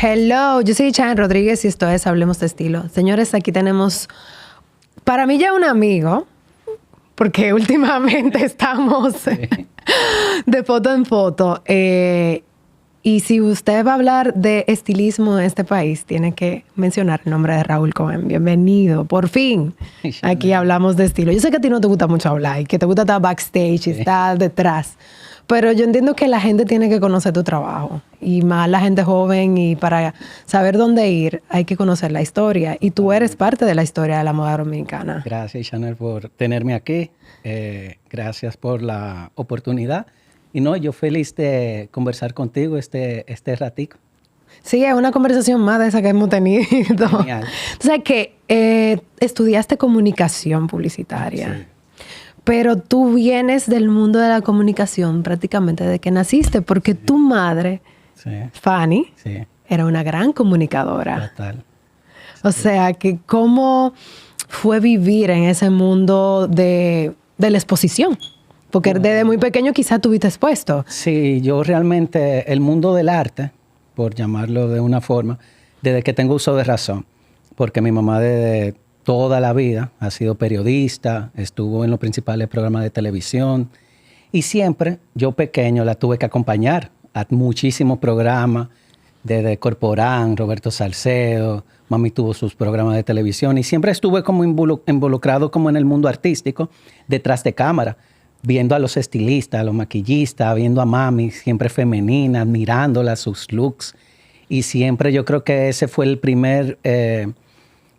Hello, yo soy Chan Rodríguez y esto es Hablemos de Estilo. Señores, aquí tenemos, para mí ya un amigo, porque últimamente estamos de foto en foto. Y si usted va a hablar de estilismo en este país, tiene que mencionar el nombre de Raúl Cohen. Bienvenido, por fin. Aquí hablamos de estilo. Yo sé que a ti no te gusta mucho hablar y que te gusta estar backstage y estar detrás. Pero yo entiendo que la gente tiene que conocer tu trabajo. Y más la gente joven. Y para saber dónde ir, hay que conocer la historia. Y tú eres parte de la historia de la moda dominicana. Gracias, Chanel, por tenerme aquí. Gracias por la oportunidad. Y no, yo feliz de conversar contigo este ratico. Sí, es una conversación más de esa que hemos tenido. Genial. O sea que estudiaste comunicación publicitaria. Sí. Pero tú vienes del mundo de la comunicación prácticamente desde que naciste, porque tu madre, Fanny, era una gran comunicadora. Total. O sea, que cómo fue vivir en ese mundo de la exposición. Porque desde muy pequeño quizás tuviste expuesto. Sí, yo realmente, el mundo del arte, por llamarlo de una forma, desde que tengo uso de razón, porque mi mamá desde toda la vida ha sido periodista, estuvo en los principales programas de televisión y siempre, yo pequeño, la tuve que acompañar a muchísimos programas, desde Corporán, Roberto Salcedo, mami tuvo sus programas de televisión y siempre estuve como involucrado como en el mundo artístico, detrás de cámara, viendo a los estilistas, a los maquillistas, viendo a mami, siempre femenina, admirándola, sus looks. Y siempre yo creo que ese fue el primer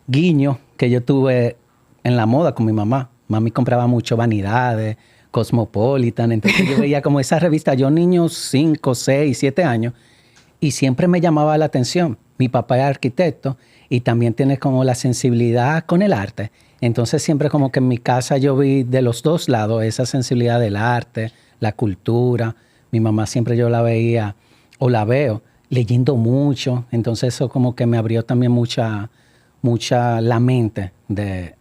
guiño que yo tuve en la moda con mi mamá. Mami compraba mucho Vanidades, Cosmopolitan, entonces yo veía como esa revista, yo niño 5, 6, 7 años, y siempre me llamaba la atención. Mi papá es arquitecto y también tiene como la sensibilidad con el arte. Entonces siempre como que en mi casa yo vi de los dos lados esa sensibilidad del arte, la cultura. Mi mamá siempre yo la veía o la veo leyendo mucho. Entonces eso como que me abrió también mucha la mente de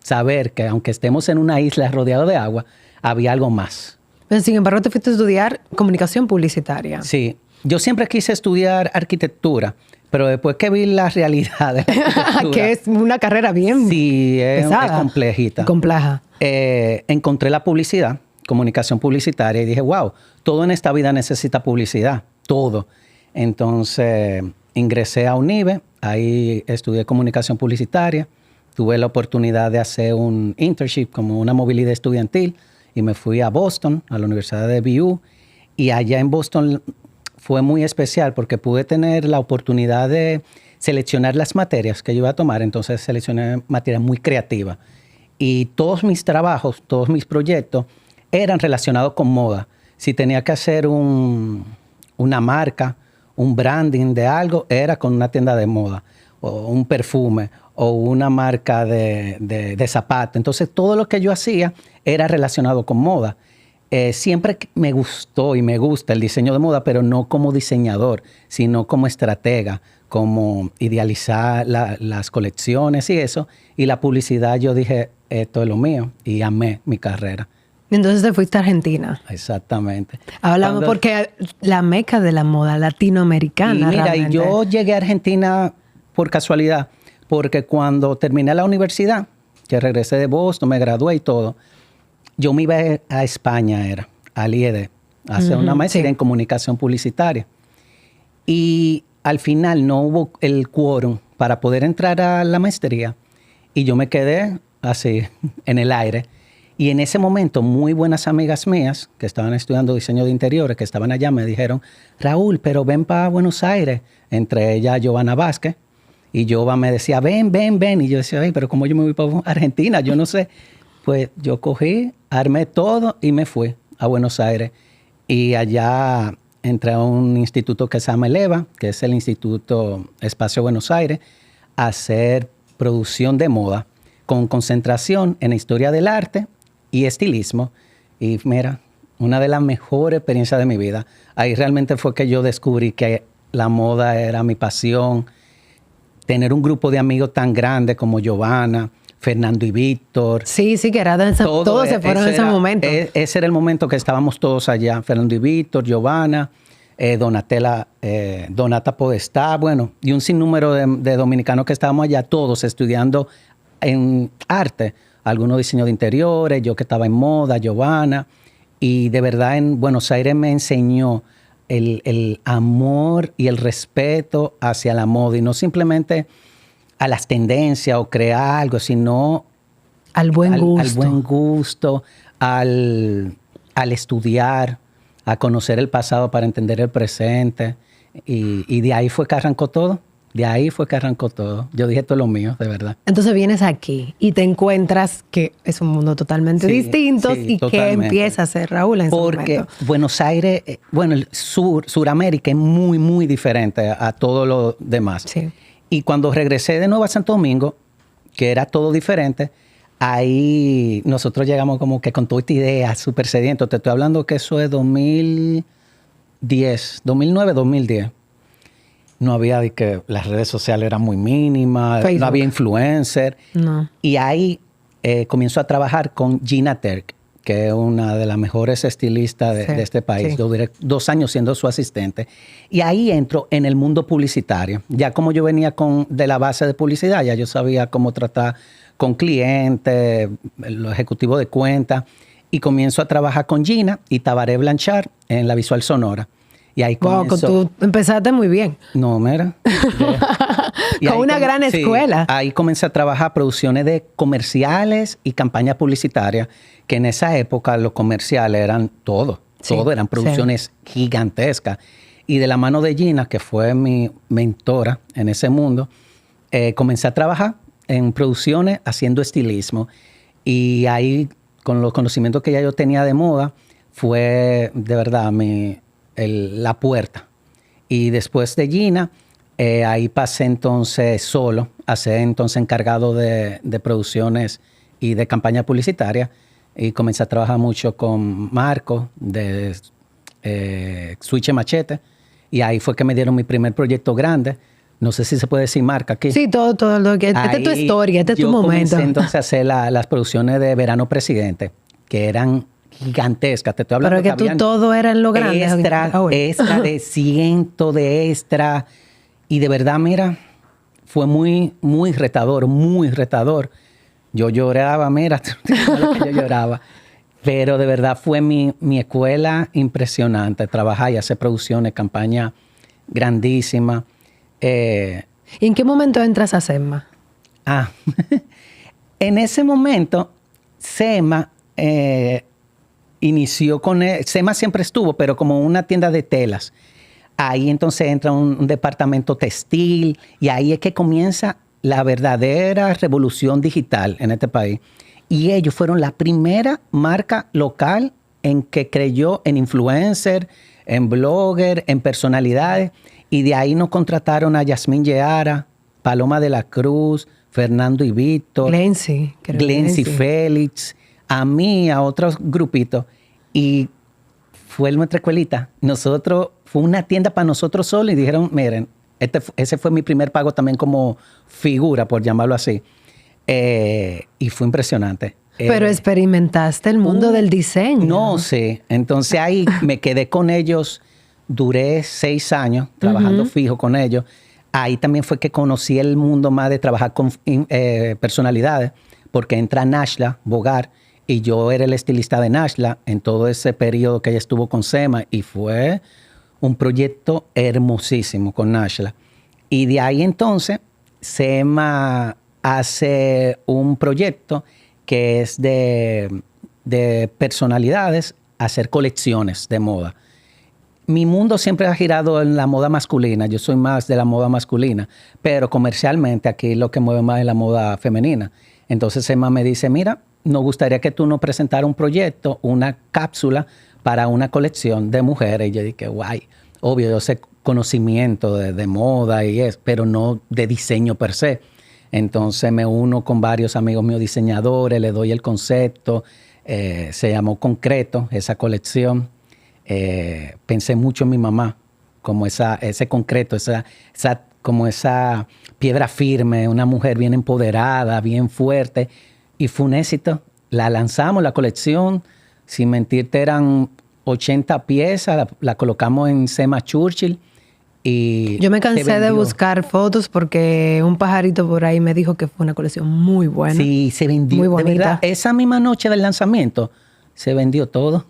saber que aunque estemos en una isla rodeada de agua, había algo más. Pero sin embargo, te fuiste a estudiar comunicación publicitaria. Sí, yo siempre quise estudiar arquitectura, pero después que vi la realidad de la arquitectura, que es una carrera bien pesada, es complejita. Compleja. Encontré la publicidad, comunicación publicitaria, y dije, wow, todo en esta vida necesita publicidad, todo. Entonces ingresé a UNIBE, ahí estudié comunicación publicitaria, tuve la oportunidad de hacer un internship como una movilidad estudiantil y me fui a Boston, a la Universidad de BU, y allá en Boston fue muy especial porque pude tener la oportunidad de seleccionar las materias que yo iba a tomar, entonces seleccioné materias muy creativas. Y todos mis trabajos, todos mis proyectos eran relacionados con moda. Si tenía que hacer una marca, un branding de algo, era con una tienda de moda, o un perfume, o una marca de zapatos. Entonces, todo lo que yo hacía era relacionado con moda. Siempre me gustó y me gusta el diseño de moda, pero no como diseñador, sino como estratega, como idealizar las colecciones y eso. Y la publicidad, yo dije, esto es lo mío, y amé mi carrera. Entonces te fuiste a Argentina. Exactamente. Hablamos porque la meca de la moda latinoamericana. Y mira, realmente. y yo llegué a Argentina por casualidad, porque cuando terminé la universidad, que regresé de Boston, me gradué y todo, yo me iba a España, al IED, a hacer una maestría en comunicación publicitaria. Y al final no hubo el quórum para poder entrar a la maestría. Y yo me quedé así, en el aire. Y en ese momento, muy buenas amigas mías que estaban estudiando diseño de interiores, que estaban allá, me dijeron, Raúl, pero ven para Buenos Aires. Entre ellas, Giovanna Vázquez. Y Giovanna me decía, ven. Y yo decía, ay, pero ¿cómo yo me voy para Argentina? Yo no sé. Pues yo cogí, armé todo y me fui a Buenos Aires. Y allá entré a un instituto que se llama ELEVA, que es el Instituto Espacio Buenos Aires, a hacer producción de moda con concentración en historia del arte y estilismo. Y mira, una de las mejores experiencias de mi vida. Ahí realmente fue que yo descubrí que la moda era mi pasión. Tener un grupo de amigos tan grande como Giovanna, Fernando y Víctor. Sí, que era todos se fueron en ese momento. Ese era el momento que estábamos todos allá. Fernando y Víctor, Giovanna, Donata Podestá, bueno, y un sinnúmero de dominicanos que estábamos allá, todos estudiando en arte, algunos diseño de interiores, yo que estaba en moda, Giovanna, y de verdad en Buenos Aires me enseñó el amor y el respeto hacia la moda, y no simplemente a las tendencias o crear algo, sino al buen gusto, al estudiar, a conocer el pasado para entender el presente. Y de ahí fue que arrancó todo. De ahí fue que arrancó todo. Yo dije, esto es lo mío, de verdad. Entonces vienes aquí y te encuentras que es un mundo totalmente distinto. ¿Y qué empieza a hacer Raúl en ese momento? Porque Buenos Aires, bueno, el Suramérica es muy, muy diferente a todo lo demás. Sí. Y cuando regresé de nuevo a Santo Domingo, que era todo diferente, ahí nosotros llegamos como que con toda esta idea súper sediento. Te estoy hablando que eso es 2010, 2009, 2010. No había, que las redes sociales eran muy mínimas, Facebook. No había influencer. No. Y ahí comienzo a trabajar con Gina Terk, que es una de las mejores estilistas de este país. Sí. Yo duré 2 años siendo su asistente. Y ahí entro en el mundo publicitario. Ya como yo venía de la base de publicidad, ya yo sabía cómo tratar con clientes, los ejecutivos de cuenta. Y comienzo a trabajar con Gina y Tabaré Blanchard en la visual sonora. Y ahí comenzó. Tú empezaste muy bien. No, mira. Con una gran escuela. Ahí comencé a trabajar producciones de comerciales y campañas publicitarias, que en esa época los comerciales eran todo. Sí, todo eran producciones gigantescas. Y de la mano de Gina, que fue mi mentora en ese mundo, comencé a trabajar en producciones haciendo estilismo. Y ahí, con los conocimientos que ya yo tenía de moda, fue de verdad la puerta. Y después de Gina, ahí pasé entonces solo, a ser entonces encargado de producciones y de campaña publicitaria. Y comencé a trabajar mucho con Marco de Switch Machete. Y ahí fue que me dieron mi primer proyecto grande. No sé si se puede decir marca aquí. Sí, todo lo que... Esta es tu historia, este es tu momento. Yo comencé entonces a hacer las producciones de Verano Presidente, que eran gigantescas. Te estoy hablando pero que tú todo era en lo grande. Extra de cientos de extra. Y de verdad, mira, fue muy, muy retador, muy retador. Yo lloraba, mira, yo lloraba. Pero de verdad fue mi escuela impresionante. Trabajar y hacer producciones, campañas grandísimas. ¿Y en qué momento entras a SEMA? En ese momento, SEMA inició con... SEMA siempre estuvo, pero como una tienda de telas. Ahí entonces entra un departamento textil y ahí es que comienza la verdadera revolución digital en este país. Y ellos fueron la primera marca local en que creyó en influencer, en blogger, en personalidades. Y de ahí nos contrataron a Yasmín Yeara, Paloma de la Cruz, Fernando y Víctor, Glency Félix, a mí, a otros grupitos. Y fue nuestra escuelita. Fue una tienda para nosotros solos y dijeron, miren, ese fue mi primer pago también como figura, por llamarlo así. Y fue impresionante. Pero experimentaste el mundo del diseño. No, sí. Entonces ahí me quedé con ellos. Duré 6 años trabajando fijo con ellos. Ahí también fue que conocí el mundo más de trabajar con personalidades, porque entra Nashla Bogar y yo era el estilista de Nashla en todo ese periodo que ella estuvo con SEMA y fue un proyecto hermosísimo con Nashla. Y de ahí entonces SEMA hace un proyecto que es de personalidades, hacer colecciones de moda. Mi mundo siempre ha girado en la moda masculina. Yo soy más de la moda masculina, pero comercialmente aquí lo que mueve más es la moda femenina. Entonces Emma me dice, mira, nos gustaría que tú nos presentaras un proyecto, una cápsula para una colección de mujeres. Y yo dije, guay, obvio, yo sé conocimiento de moda y eso, pero no de diseño per se. Entonces me uno con varios amigos míos diseñadores, le doy el concepto, se llamó Concreto, esa colección. Pensé mucho en mi mamá, como ese concreto, como esa piedra firme, una mujer bien empoderada, bien fuerte. Y fue un éxito. La lanzamos, la colección. Sin mentirte, eran 80 piezas, la colocamos en SEMA Churchill. Y yo me cansé de buscar fotos porque un pajarito por ahí me dijo que fue una colección muy buena. Sí, se vendió. Muy bonita. De verdad, esa misma noche del lanzamiento se vendió todo.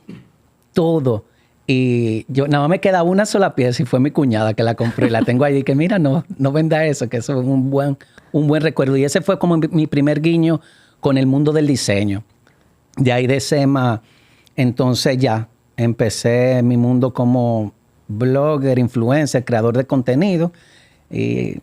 Todo. Y yo nada más me queda una sola pieza y fue mi cuñada que la compró y la tengo ahí. Y que mira, no venda eso, que eso es un buen recuerdo. Y ese fue como mi primer guiño con el mundo del diseño. De ahí de SEMA, entonces ya empecé mi mundo como blogger, influencer, creador de contenido. Y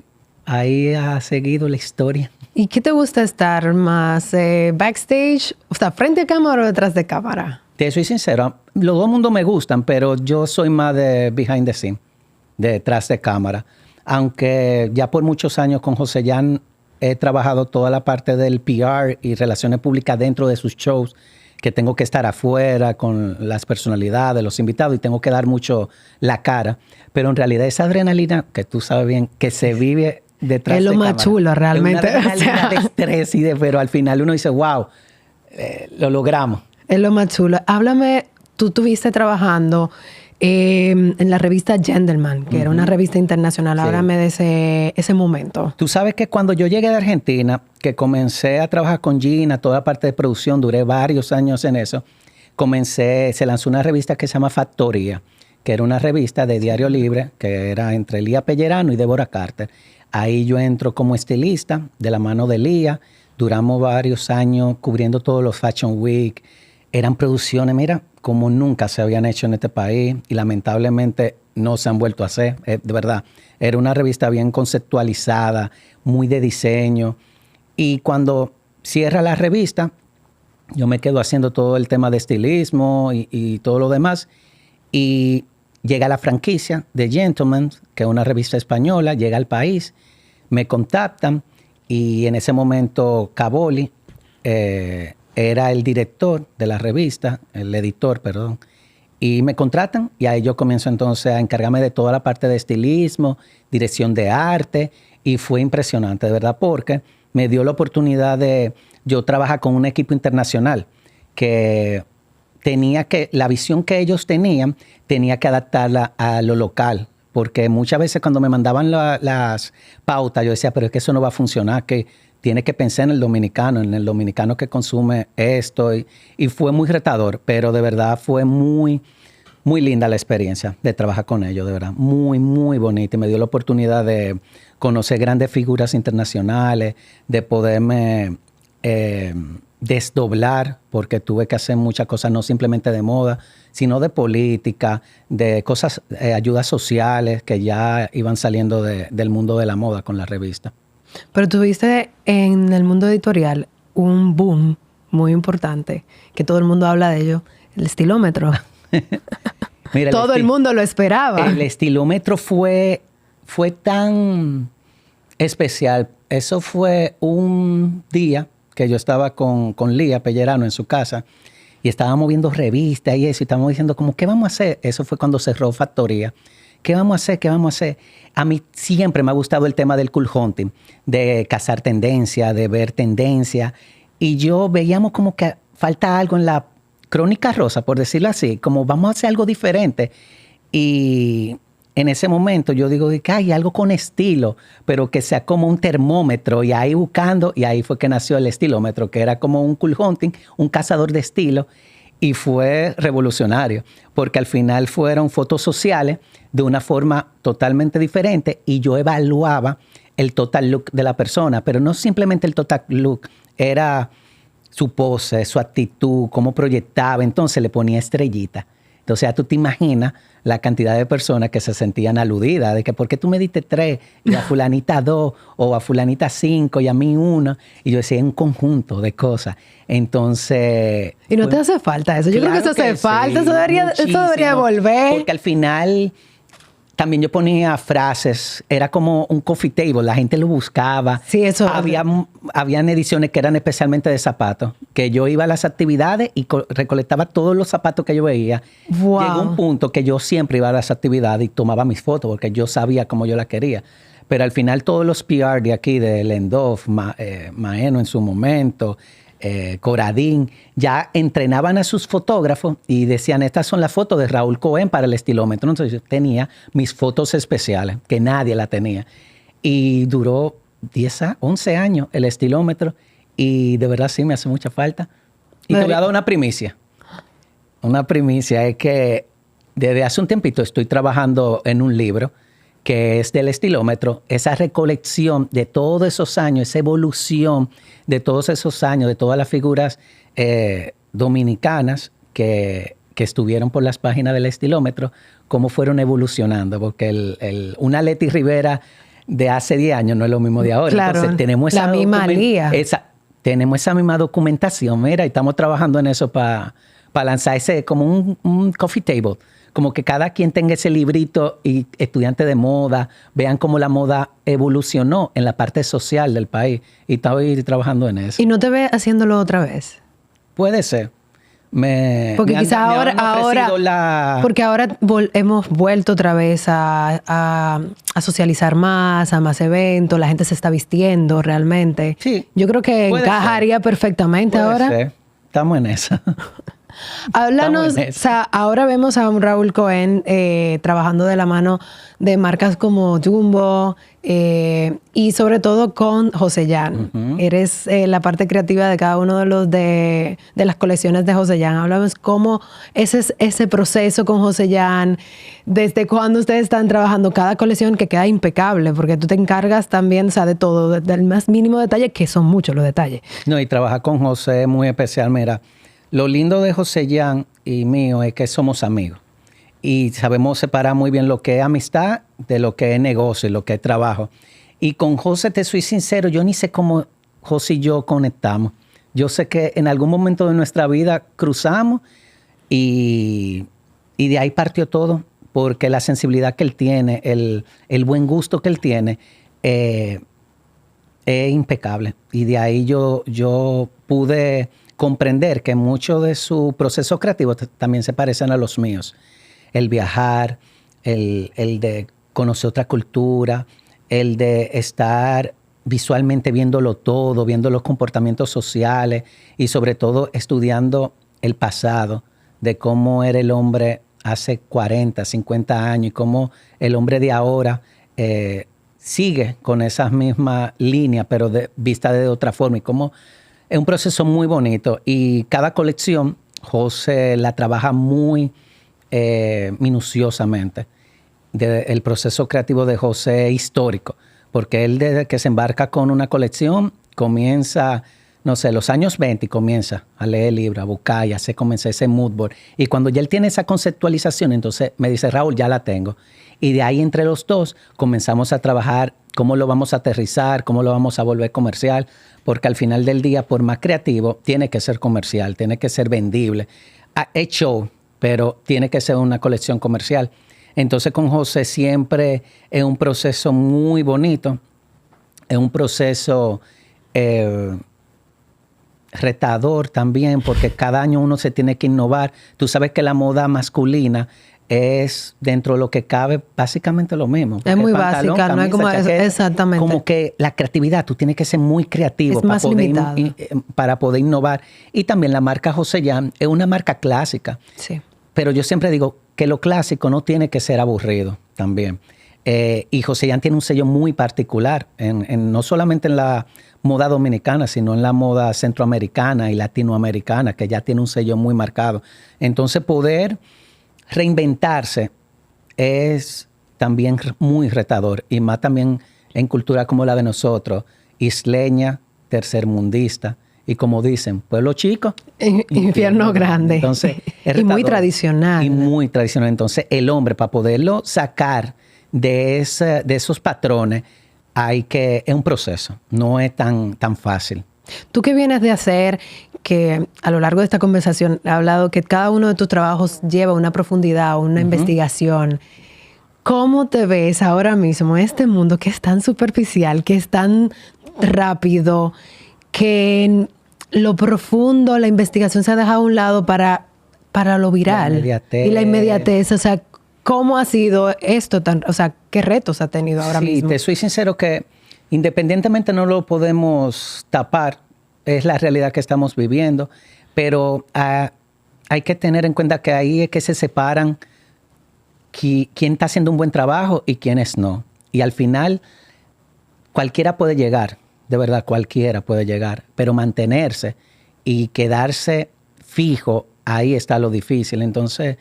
ahí ha seguido la historia. ¿Y qué te gusta estar más? ¿Backstage? O sea, ¿frente a cámara o detrás de cámara? Te soy sincero, los dos mundos me gustan, pero yo soy más de behind the scene, de detrás de cámara. Aunque ya por muchos años con José Jan he trabajado toda la parte del PR y relaciones públicas dentro de sus shows, que tengo que estar afuera con las personalidades, los invitados, y tengo que dar mucho la cara. Pero en realidad esa adrenalina, que tú sabes bien, que se vive detrás de cámara. Es lo más chulo realmente. Es una adrenalina de estrés, pero al final uno dice, wow, lo logramos. Es lo más chulo. Háblame, tú estuviste trabajando en la revista Gentleman, que era una revista internacional. Sí. Háblame de ese momento. Tú sabes que cuando yo llegué de Argentina, que comencé a trabajar con Gina, toda la parte de producción, duré varios años en eso, se lanzó una revista que se llama Factoría, que era una revista de Diario Libre, que era entre Lía Pellerano y Débora Carter. Ahí yo entro como estilista, de la mano de Lía. Duramos varios años cubriendo todos los Fashion Week. Eran producciones, mira, como nunca se habían hecho en este país y lamentablemente no se han vuelto a hacer. De verdad, era una revista bien conceptualizada, muy de diseño. Y cuando cierra la revista, yo me quedo haciendo todo el tema de estilismo y todo lo demás. Y llega la franquicia de Gentleman, que es una revista española, llega al país, me contactan y en ese momento Caboli era el director de la revista, el editor, perdón, y me contratan y ahí yo comienzo entonces a encargarme de toda la parte de estilismo, dirección de arte, y fue impresionante, de verdad, porque me dio la oportunidad de yo trabajar con un equipo internacional que la visión que ellos tenían, tenía que adaptarla a lo local, porque muchas veces cuando me mandaban las pautas, yo decía, pero es que eso no va a funcionar, que tiene que pensar en el dominicano que consume esto, y fue muy retador, pero de verdad fue muy, muy linda la experiencia de trabajar con ellos, de verdad, muy, muy bonita, y me dio la oportunidad de conocer grandes figuras internacionales, de poderme desdoblar, porque tuve que hacer muchas cosas, no simplemente de moda, sino de política, de cosas, ayudas sociales que ya iban saliendo del mundo de la moda con la revista. Pero tuviste en el mundo editorial un boom muy importante, que todo el mundo habla de ello, el estilómetro. Mira, todo el mundo lo esperaba. El estilómetro fue tan especial. Eso fue un día que yo estaba con Lía Pellerano en su casa y estábamos viendo revistas y eso, y estábamos diciendo como, ¿qué vamos a hacer? Eso fue cuando cerró Factoría. ¿Qué vamos a hacer? ¿Qué vamos a hacer? A mí siempre me ha gustado el tema del cool hunting, de cazar tendencia, de ver tendencia. Y yo veíamos como que falta algo en la crónica rosa, por decirlo así, como vamos a hacer algo diferente. Y en ese momento yo digo que hay algo con estilo, pero que sea como un termómetro, y ahí buscando, y ahí fue que nació el estilómetro, que era como un cool hunting, un cazador de estilo, y fue revolucionario, porque al final fueron fotos sociales de una forma totalmente diferente, y yo evaluaba el total look de la persona, pero no simplemente el total look, era su pose, su actitud, cómo proyectaba, entonces le ponía estrellita. Entonces ya tú te imaginas la cantidad de personas que se sentían aludidas, de que ¿por qué tú me diste 3 y a fulanita 2 o a fulanita 5 y a mí 1? Y yo decía, un conjunto de cosas. Entonces... Y no te hace falta eso. Yo creo que eso hace falta. Eso debería volver. Porque al final también yo ponía frases, era como un coffee table, la gente lo buscaba. Sí, eso. Habían ediciones que eran especialmente de zapatos, que yo iba a las actividades y recolectaba todos los zapatos que yo veía. Wow. Llegó un punto que yo siempre iba a las actividades y tomaba mis fotos porque yo sabía cómo yo las quería. Pero al final todos los PR de aquí, de Lendorf, Maeno en su momento, Coradín, ya entrenaban a sus fotógrafos y decían, estas son las fotos de Raúl Cohen para el estilómetro. Entonces yo tenía mis fotos especiales, que nadie la tenía. Y duró 11 años el estilómetro y de verdad sí me hace mucha falta. Y te voy a dar una primicia. Una primicia es que desde hace un tiempito estoy trabajando en un libro que es del estilómetro, esa recolección de todos esos años, esa evolución de todos esos años, de todas las figuras dominicanas que estuvieron por las páginas del estilómetro, cómo fueron evolucionando, porque una Leti Rivera de hace 10 años no es lo mismo de ahora. Claro, entonces tenemos esa tenemos esa misma documentación, mira, y estamos trabajando en eso para lanzar ese como un coffee table, como que cada quien tenga ese librito y estudiantes de moda vean cómo la moda evolucionó en la parte social del país. Y estoy trabajando en eso. ¿Y no te ves haciéndolo otra vez? Puede ser. Porque quizás ahora porque ahora hemos vuelto otra vez a socializar más, a más eventos, la gente se está vistiendo realmente. Sí, yo creo que encajaría perfectamente ahora. Puede ser. Estamos en eso. Háblanos, o sea, ahora vemos a un Raúl Cohen trabajando de la mano de marcas como Jumbo y sobre todo con José Jan. Eres la parte creativa de cada uno de las colecciones de José Jan. Háblanos cómo es ese proceso con José Jan, desde cuándo ustedes están trabajando cada colección que queda impecable, porque tú te encargas también, o sea, de todo, del más mínimo detalle, que son muchos los detalles. No, y trabajar con José es muy especial, mira. Lo lindo de José Jan y mío es que somos amigos y sabemos separar muy bien lo que es amistad de lo que es negocio y lo que es trabajo. Y con José, te soy sincero, yo ni sé cómo José y yo conectamos. Yo sé que en algún momento de nuestra vida cruzamos y de ahí partió todo, porque la sensibilidad que él tiene, el buen gusto que él tiene, es impecable. Y de ahí yo pude comprender que muchos de su proceso creativo también se parecen a los míos. El viajar, el de conocer otra cultura, el de estar visualmente viéndolo todo, viendo los comportamientos sociales y sobre todo estudiando el pasado de cómo era el hombre hace 40, 50 años y cómo el hombre de ahora sigue con esas mismas líneas, pero vista de otra forma y cómo es un proceso muy bonito y cada colección José la trabaja muy minuciosamente. El proceso creativo de José es histórico, porque él desde que se embarca con una colección comienza, no sé, los años 20 y comienza a leer libros, a buscar y hace comenzar ese mood board. Y cuando ya él tiene esa conceptualización, entonces me dice, Raúl, ya la tengo. Y de ahí entre los dos comenzamos a trabajar cómo lo vamos a aterrizar, cómo lo vamos a volver comercial, porque al final del día, por más creativo, tiene que ser comercial, tiene que ser vendible. Es show, pero tiene que ser una colección comercial. Entonces con José siempre es un proceso muy bonito, es un proceso retador también, porque cada año uno se tiene que innovar. Tú sabes que la moda masculina es dentro de lo que cabe básicamente lo mismo. Es muy básica, camisa, no es como chaqueta, exactamente. Como que la creatividad, tú tienes que ser muy creativo para poder innovar. Y también la marca José Jan es una marca clásica. Sí. Pero yo siempre digo que lo clásico no tiene que ser aburrido también. Y José Jan tiene un sello muy particular, no solamente en la moda dominicana, sino en la moda centroamericana y latinoamericana, que ya tiene un sello muy marcado. Entonces poder reinventarse es también muy retador, y más también en cultura como la de nosotros, isleña, tercermundista, y como dicen, pueblo chico, infierno grande. Entonces, es y muy tradicional. Y muy tradicional. Entonces, el hombre, para poderlo sacar de esos patrones, es un proceso, no es tan fácil. Tú que vienes de hacer, que a lo largo de esta conversación he hablado que cada uno de tus trabajos lleva una profundidad, una investigación. ¿Cómo te ves ahora mismo en este mundo que es tan superficial, que es tan rápido, que en lo profundo, la investigación se ha dejado a un lado para lo viral? Y la inmediatez, o sea, ¿cómo ha sido esto o sea, qué retos ha tenido ahora mismo? Sí, te soy sincero que independientemente no lo podemos tapar, es la realidad que estamos viviendo, pero hay que tener en cuenta que ahí es que se separan quién está haciendo un buen trabajo y quiénes no. Y al final, cualquiera puede llegar, de verdad, cualquiera puede llegar, pero mantenerse y quedarse fijo, ahí está lo difícil. Entonces,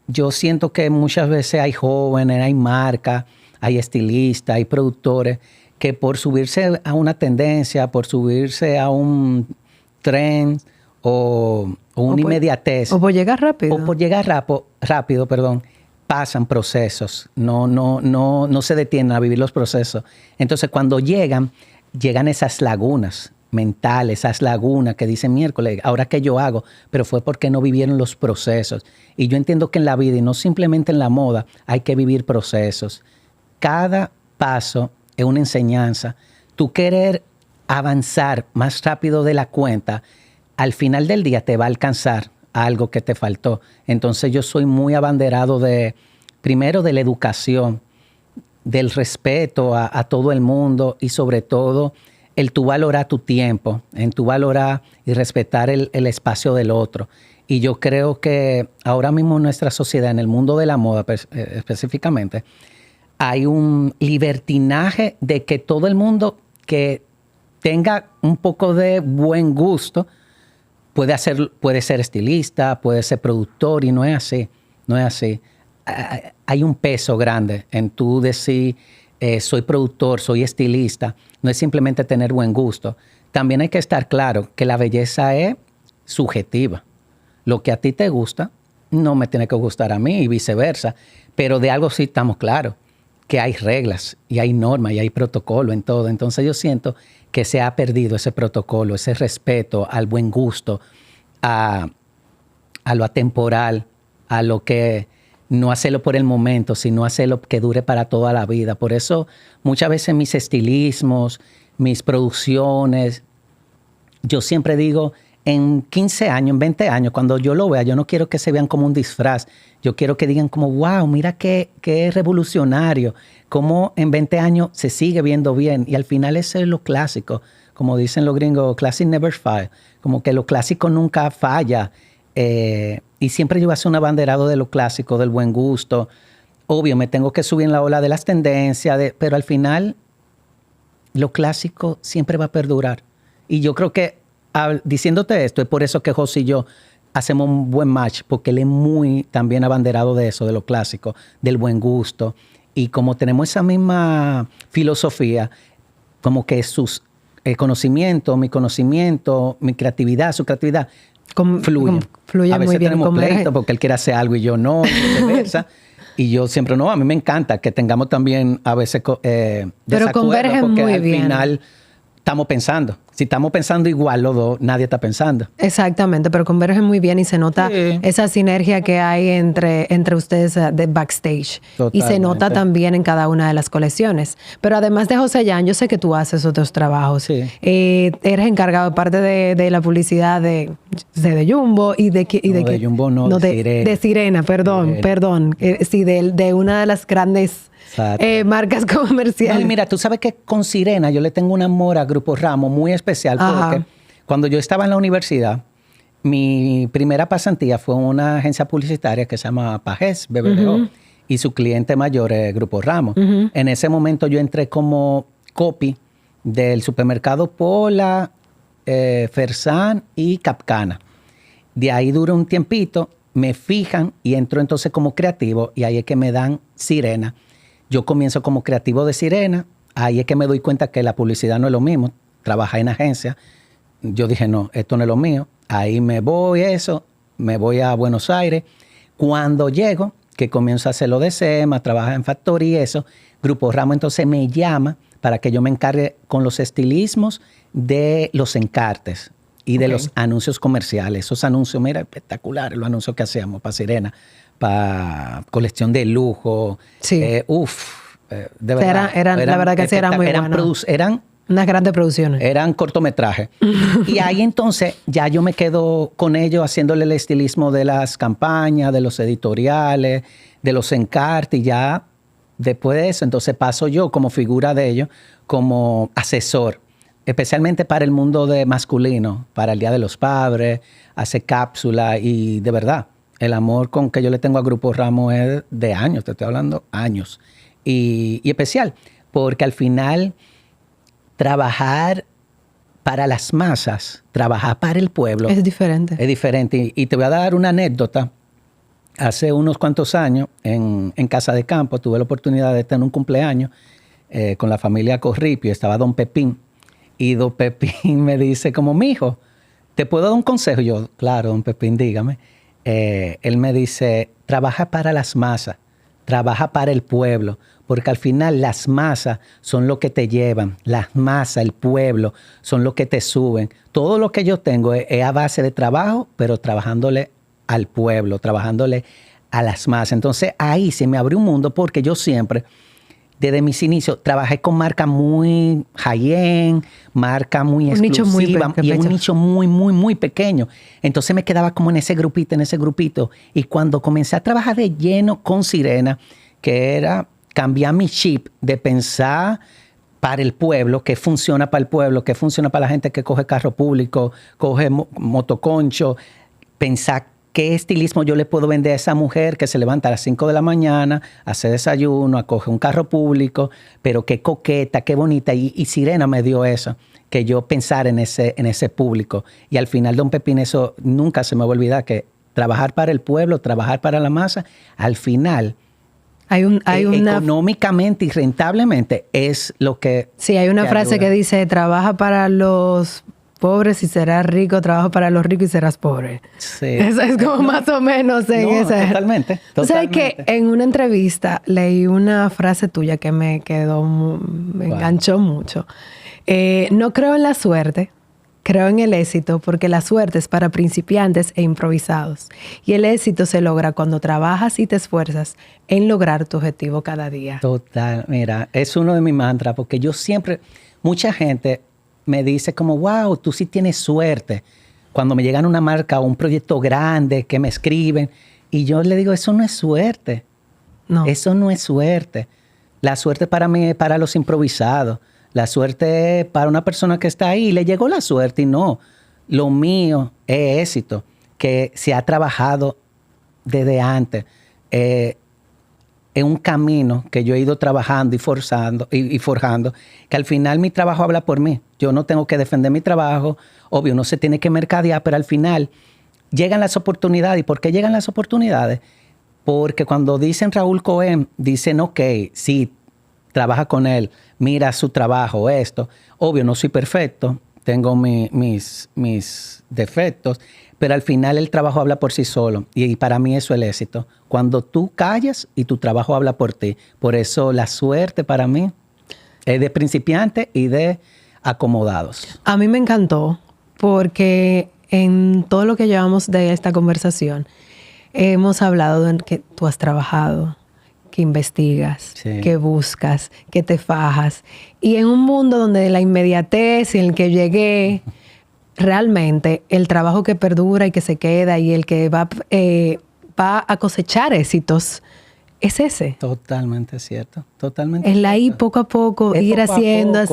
yo siento que muchas veces hay jóvenes, hay marcas, hay estilistas, hay productores que por subirse a una tendencia, por subirse a un trend o una inmediatez. O por llegar rápido. O por llegar rápido, pasan procesos. No se detienen a vivir los procesos. Entonces, cuando llegan esas lagunas mentales, esas lagunas que dicen, miércoles, ¿ahora qué yo hago? Pero fue porque no vivieron los procesos. Y yo entiendo que en la vida, y no simplemente en la moda, hay que vivir procesos. Cada paso es una enseñanza. Tú querer avanzar más rápido de la cuenta, al final del día te va a alcanzar algo que te faltó. Entonces yo soy muy abanderado primero de la educación, del respeto a todo el mundo y sobre todo el tú valorar tu tiempo, en tú valorar y respetar el espacio del otro. Y yo creo que ahora mismo en nuestra sociedad, en el mundo de la moda específicamente, hay un libertinaje de que todo el mundo que tenga un poco de buen gusto puede ser estilista, puede ser productor, y no es así, no es así. Hay un peso grande en tú decir, soy productor, soy estilista, no es simplemente tener buen gusto. También hay que estar claro que la belleza es subjetiva. Lo que a ti te gusta no me tiene que gustar a mí y viceversa, pero de algo sí estamos claros, que hay reglas y hay normas y hay protocolo en todo. Entonces yo siento que se ha perdido ese protocolo, ese respeto al buen gusto, a lo atemporal, a lo que no hacerlo por el momento, sino hacerlo que dure para toda la vida. Por eso muchas veces mis estilismos, mis producciones, yo siempre digo, en 15 años, en 20 años, cuando yo lo vea, yo no quiero que se vean como un disfraz. Yo quiero que digan como, wow, mira qué revolucionario, cómo en 20 años se sigue viendo bien. Y al final eso es lo clásico. Como dicen los gringos, classic never fail. Como que lo clásico nunca falla. Y siempre yo voy a ser un abanderado de lo clásico, del buen gusto. Obvio, me tengo que subir en la ola de las tendencias, pero al final lo clásico siempre va a perdurar. Y yo creo que diciéndote esto, es por eso que José y yo hacemos un buen match, porque él es muy también abanderado de eso, de lo clásico, del buen gusto. Y como tenemos esa misma filosofía, como que sus conocimientos, mi creatividad, su creatividad, fluye A veces muy bien. Tenemos pleito porque él quiere hacer algo y yo no, y viceversa. Y yo siempre no, a mí me encanta que tengamos también a veces pero convergen porque muy al bien. Final estamos pensando. Si estamos pensando igual los dos, nadie está pensando. Exactamente, pero convergen muy bien y se nota esa sinergia que hay entre ustedes de backstage. Totalmente. Y se nota también en cada una de las colecciones. Pero además de José Jan, yo sé que tú haces otros trabajos. Sí. Eres encargado de parte de la publicidad de Jumbo y de Jumbo no, de Sirena. De Sirena, perdón. Sí, de una de las grandes marcas comerciales. No, y mira, tú sabes que con Sirena yo le tengo un amor a Grupo Ramo muy especial. Ajá. Porque cuando yo estaba en la universidad, mi primera pasantía fue en una agencia publicitaria que se llama Pajés, BBDO, y su cliente mayor es Grupo Ramo. En ese momento yo entré como copy del supermercado Pola, Fersan y Capcana. De ahí duró un tiempito, me fijan y entro entonces como creativo y ahí es que me dan Sirena. Yo comienzo como creativo de Sirena, ahí es que me doy cuenta que la publicidad no es lo mismo, trabajar en agencia. Yo dije, no, esto no es lo mío. Ahí me voy me voy a Buenos Aires. Cuando llego, que comienzo a hacer lo de SEMA, trabajar en factoría y eso, Grupo Ramo entonces me llama para que yo me encargue con los estilismos de los encartes y de los anuncios comerciales. Esos anuncios, mira, espectaculares, los anuncios que hacíamos para Sirena, para colección de lujo. Sí. De verdad. La verdad que sí, eran muy buenos. Eran unas grandes producciones. Eran cortometrajes. Y ahí entonces ya yo me quedo con ellos haciéndole el estilismo de las campañas, de los editoriales, de los encartes. Y ya después de eso, entonces paso yo como figura de ellos, como asesor especialmente para el mundo de masculino, para el Día de los Padres, hace cápsula y de verdad, el amor con que yo le tengo a Grupo Ramos es de años, te estoy hablando años. Y especial, porque al final trabajar para las masas, trabajar para el pueblo. Es diferente. Es diferente. Y te voy a dar una anécdota. Hace unos cuantos años, en Casa de Campo, tuve la oportunidad de tener un cumpleaños con la familia Corripio. Estaba don Pepín. Y don Pepín me dice como, mijo, ¿te puedo dar un consejo? Yo, claro, don Pepín, dígame. Él me dice, trabaja para las masas, trabaja para el pueblo, porque al final las masas son lo que te llevan, las masas, el pueblo, son lo que te suben. Todo lo que yo tengo es a base de trabajo, pero trabajándole al pueblo, trabajándole a las masas. Entonces ahí se me abrió un mundo porque yo siempre, desde mis inicios, trabajé con marcas muy high-end, marca muy exclusiva, y es un nicho muy, muy, muy pequeño. Entonces me quedaba como en ese grupito. Y cuando comencé a trabajar de lleno con Sirena, que era cambiar mi chip de pensar para el pueblo, que funciona para el pueblo, que funciona para la gente que coge carro público, coge motoconcho, pensar qué estilismo yo le puedo vender a esa mujer que se levanta a las 5 de la mañana, hace desayuno, coge un carro público, pero qué coqueta, qué bonita. Y Sirena me dio eso, que yo pensara en ese público. Y al final, don Pepín, eso nunca se me va a olvidar, que trabajar para el pueblo, trabajar para la masa, al final, económicamente y rentablemente es lo que... Sí, hay una frase ayuda. que dice, trabaja para los pobres y serás rico, trabaja para los ricos y serás pobre. Sí. Eso es como más o menos en esa. Totalmente. Tú sabes que en una entrevista leí una frase tuya que me quedó, me enganchó mucho. No creo en la suerte, creo en el éxito, porque la suerte es para principiantes e improvisados. Y el éxito se logra cuando trabajas y te esfuerzas en lograr tu objetivo cada día. Total, mira, es uno de mis mantras, porque yo siempre, mucha gente me dice como, wow, tú sí tienes suerte. Cuando me llegan una marca o un proyecto grande que me escriben, y yo le digo, eso no es suerte. No. Eso no es suerte. La suerte para mí es para los improvisados. La suerte es para una persona que está ahí. Le llegó la suerte y no. Lo mío es éxito, que se ha trabajado desde antes. Es un camino que yo he ido trabajando y forjando, que al final mi trabajo habla por mí. Yo no tengo que defender mi trabajo. Obvio, no se tiene que mercadear, pero al final llegan las oportunidades. ¿Y por qué llegan las oportunidades? Porque cuando dicen Raúl Cohen, dicen, ok, sí, trabaja con él, mira su trabajo, esto. Obvio, no soy perfecto, tengo mis defectos, pero al final el trabajo habla por sí solo. Y para mí eso es el éxito. Cuando tú callas y tu trabajo habla por ti. Por eso la suerte para mí es de principiantes y de acomodados. A mí me encantó porque en todo lo que llevamos de esta conversación hemos hablado de que tú has trabajado, que investigas, sí, que buscas, que te fajas. Y en un mundo donde la inmediatez y el que llegué, realmente el trabajo que perdura y que se queda y el que va a cosechar éxitos es ese. Totalmente cierto. Totalmente. Es la ir poco a poco, ir haciendo.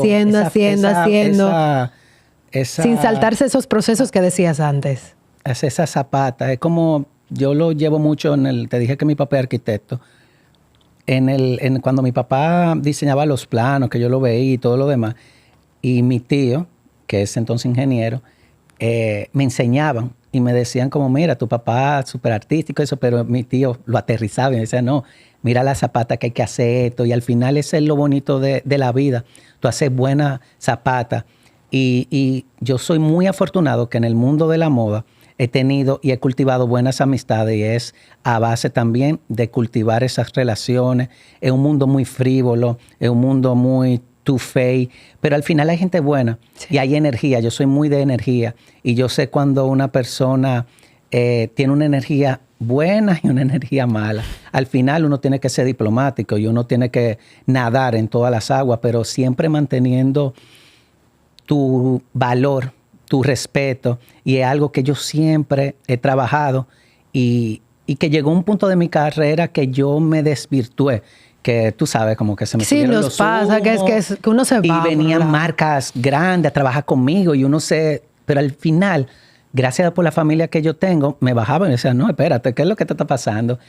Sin saltarse esos procesos que decías antes. Es esa zapata. Es como, yo lo llevo mucho te dije que mi papá es arquitecto. Cuando mi papá diseñaba los planos, que yo lo veía y todo lo demás, y mi tío, que es entonces ingeniero, me enseñaban y me decían como, mira, tu papá es súper artístico, eso, pero mi tío lo aterrizaba y me decía, no, mira la zapata que hay que hacer esto. Y al final ese es lo bonito de la vida. Tú haces buena zapata. Y yo soy muy afortunado que en el mundo de la moda he tenido y he cultivado buenas amistades, y es a base también de cultivar esas relaciones. Es un mundo muy frívolo, es un mundo muy two-faced, pero al final hay gente buena, sí, y hay energía. Yo soy muy de energía y yo sé cuando una persona tiene una energía buena y una energía mala. Al final uno tiene que ser diplomático y uno tiene que nadar en todas las aguas, pero siempre manteniendo tu valor, tu respeto, y es algo que yo siempre he trabajado y que llegó un punto de mi carrera que yo me desvirtué, que tú sabes, como que se me Sí, subieron nos los pasa humos, que uno se va. y por un venían lado. marcas grandes a trabajar conmigo y uno se... Pero al final, gracias por la familia que yo tengo, me bajaban y decían, no, espérate, ¿qué es lo que te está pasando?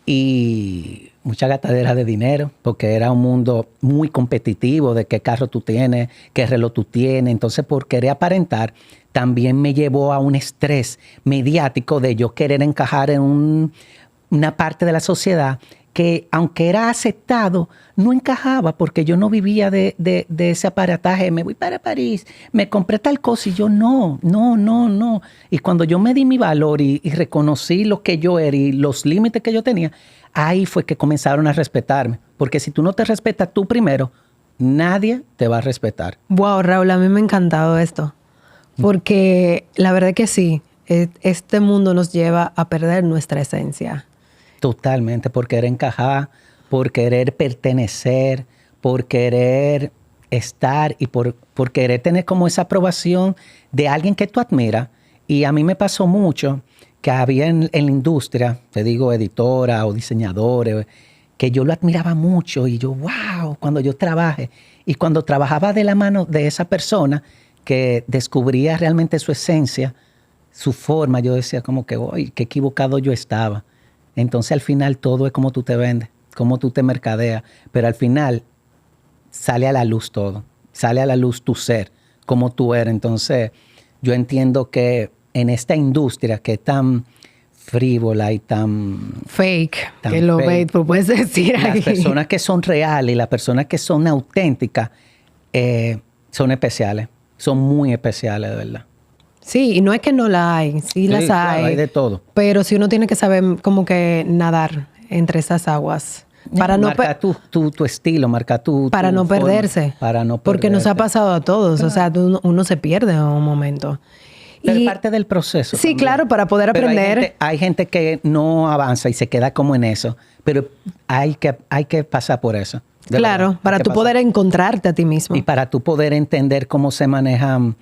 Y mucha gastadera de dinero, porque era un mundo muy competitivo de qué carro tú tienes, qué reloj tú tienes. Entonces, por querer aparentar, también me llevó a un estrés mediático de yo querer encajar en una parte de la sociedad que, aunque era aceptado, no encajaba porque yo no vivía de ese aparataje. Me voy para París, me compré tal cosa y yo no. Y cuando yo me di mi valor y reconocí lo que yo era y los límites que yo tenía, ahí fue que comenzaron a respetarme. Porque si tú no te respetas tú primero, nadie te va a respetar. Wow, Raúl, a mí me ha encantado esto. Porque la verdad que sí, este mundo nos lleva a perder nuestra esencia. Totalmente, por querer encajar, por querer pertenecer, por querer estar y por querer tener como esa aprobación de alguien que tú admiras. Y a mí me pasó mucho que había en la industria, te digo, editora o diseñadores, que yo lo admiraba mucho y yo, wow, cuando yo trabajé. Y cuando trabajaba de la mano de esa persona que descubría realmente su esencia, su forma, yo decía como que, uy, qué equivocado yo estaba. Entonces al final todo es como tú te vendes, como tú te mercadeas, pero al final sale a la luz todo, sale a la luz tu ser, como tú eres. Entonces yo entiendo que en esta industria que es tan frívola y tan Fake, tan que lo fake, veis, pues puedes decir las ahí. personas que son reales y las personas que son auténticas son especiales, son muy especiales, de verdad. Sí, y no es que no la hay, sí las claro, hay. hay de todo. Pero sí uno tiene que saber como que nadar entre esas aguas. Para no, marca tu estilo, marca para tu no forma, perderse. para no Porque nos ha perderte. pasado a todos. Claro. O sea, uno se pierde en un momento. Pero Y, es parte del proceso. sí, también. claro, para poder Pero aprender. hay gente que no avanza y se queda como en eso. Pero hay que pasar por eso. Claro, verdad, para hay que tú pasar. poder encontrarte a ti mismo. Y para tú poder entender cómo se manejan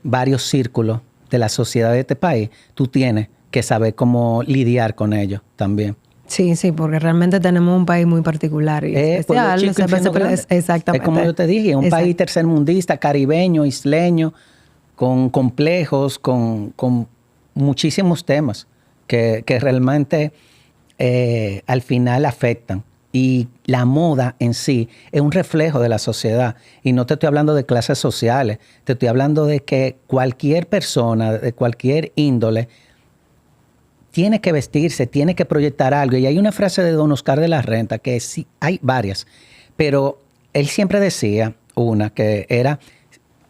varios círculos de la sociedad de este país, tú tienes que saber cómo lidiar con ellos también. Sí, sí, porque realmente tenemos un país muy particular y especial. Chico, Exactamente. es como yo te dije, un país tercermundista, caribeño, isleño, con complejos, con muchísimos temas que realmente al final afectan. Y la moda en sí es un reflejo de la sociedad. Y no te estoy hablando de clases sociales, te estoy hablando de que cualquier persona, de cualquier índole, tiene que vestirse, tiene que proyectar algo. Y hay una frase de Don Oscar de la Renta, que sí, hay varias, pero él siempre decía una que era,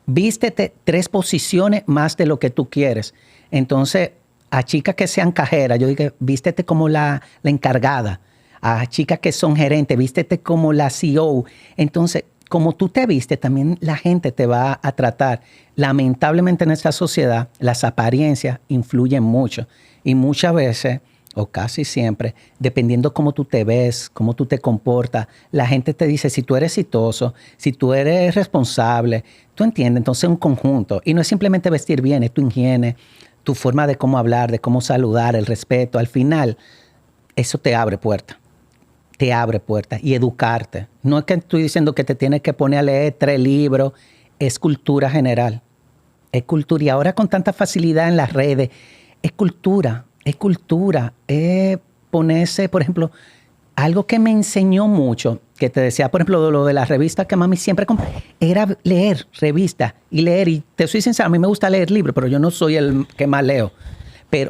vístete 3 posiciones más de lo que tú quieres. Entonces, a chicas que sean cajeras, yo digo, vístete como la encargada. A chicas que son gerentes, vístete como la CEO. Entonces, como tú te vistes, también la gente te va a tratar. Lamentablemente en esta sociedad, las apariencias influyen mucho. Y muchas veces, o casi siempre, dependiendo cómo tú te ves, cómo tú te comportas, la gente te dice si tú eres exitoso, si tú eres responsable, ¿tú entiendes? Entonces es un conjunto. Y no es simplemente vestir bien, es tu higiene, tu forma de cómo hablar, de cómo saludar, el respeto. Al final, eso te abre puertas. Te abre puertas y educarte. No es que estoy diciendo que te tienes que poner a leer 3 libros, es cultura general. Es cultura. Y ahora con tanta facilidad en las redes, es cultura. Es ponerse, por ejemplo, algo que me enseñó mucho, que te decía, por ejemplo, lo de las revistas que mami siempre era leer revistas y leer. Y te soy sincero, a mí me gusta leer libros, pero yo no soy el que más leo,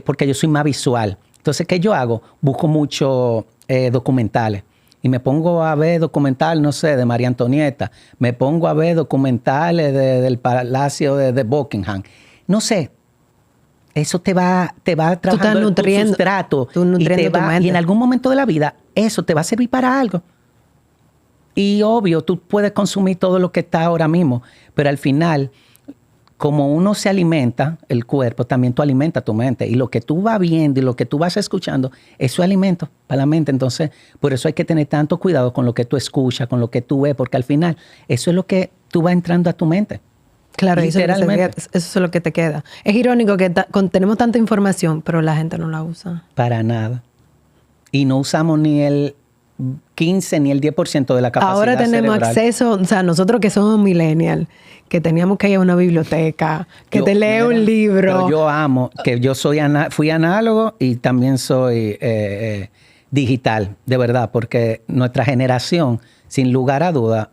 porque yo soy más visual. Entonces, ¿qué yo hago? Busco mucho documentales. Y me pongo a ver documentales, no sé, de María Antonieta. Me pongo a ver documentales del Palacio de Buckingham. No sé. Eso te va trabajando tu sustrato. Y en algún momento de la vida, eso te va a servir para algo. Y obvio, tú puedes consumir todo lo que está ahora mismo. Pero al final, como uno se alimenta, el cuerpo, también tú alimentas tu mente. Y lo que tú vas viendo y lo que tú vas escuchando, eso es alimento para la mente. Entonces, por eso hay que tener tanto cuidado con lo que tú escuchas, con lo que tú ves, porque al final, eso es lo que tú vas entrando a tu mente. Claro, eso es lo que te queda. Es irónico que tenemos tanta información, pero la gente no la usa. Para nada. Y no usamos ni el 15 ni el 10% de la capacidad Ahora tenemos cerebral. acceso, o sea, nosotros que somos millennials, que teníamos que ir a una biblioteca, que te lee un libro. Pero yo amo, que yo fui análogo y también soy digital, de verdad, porque nuestra generación, sin lugar a duda,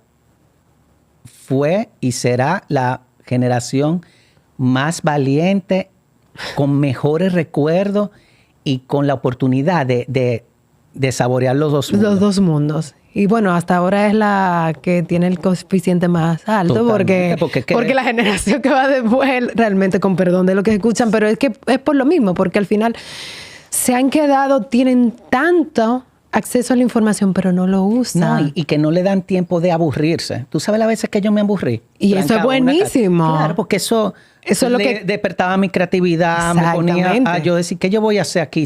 fue y será la generación más valiente, con mejores recuerdos y con la oportunidad de saborear los dos mundos. Los dos mundos. Y bueno, hasta ahora es la que tiene el coeficiente más alto porque la generación que va después, realmente con perdón de lo que escuchan, pero es que es por lo mismo, porque al final se han quedado, tienen tanto acceso a la información, pero no lo usan. No, y que no le dan tiempo de aburrirse. Tú sabes las veces que yo me aburrí. Y eso es buenísimo. Claro, porque eso es lo que despertaba mi creatividad, me ponía a yo decir, ¿qué yo voy a hacer aquí?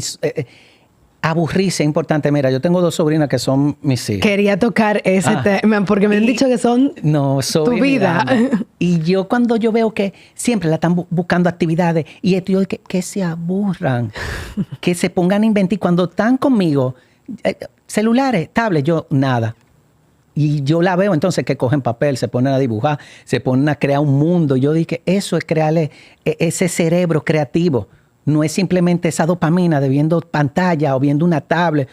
Aburrirse es importante. Mira, yo tengo 2 sobrinas que son mis hijas. Quería tocar ese tema, porque me han dicho que son tu vida. Y yo cuando yo veo que siempre la están buscando actividades y esto, yo que se aburran, que se pongan a inventar. Y cuando están conmigo, celulares, tablets, yo nada. Y yo la veo entonces que cogen papel, se ponen a dibujar, se ponen a crear un mundo. Yo dije, eso es crearle ese cerebro creativo. No es simplemente esa dopamina de viendo pantalla o viendo una tablet.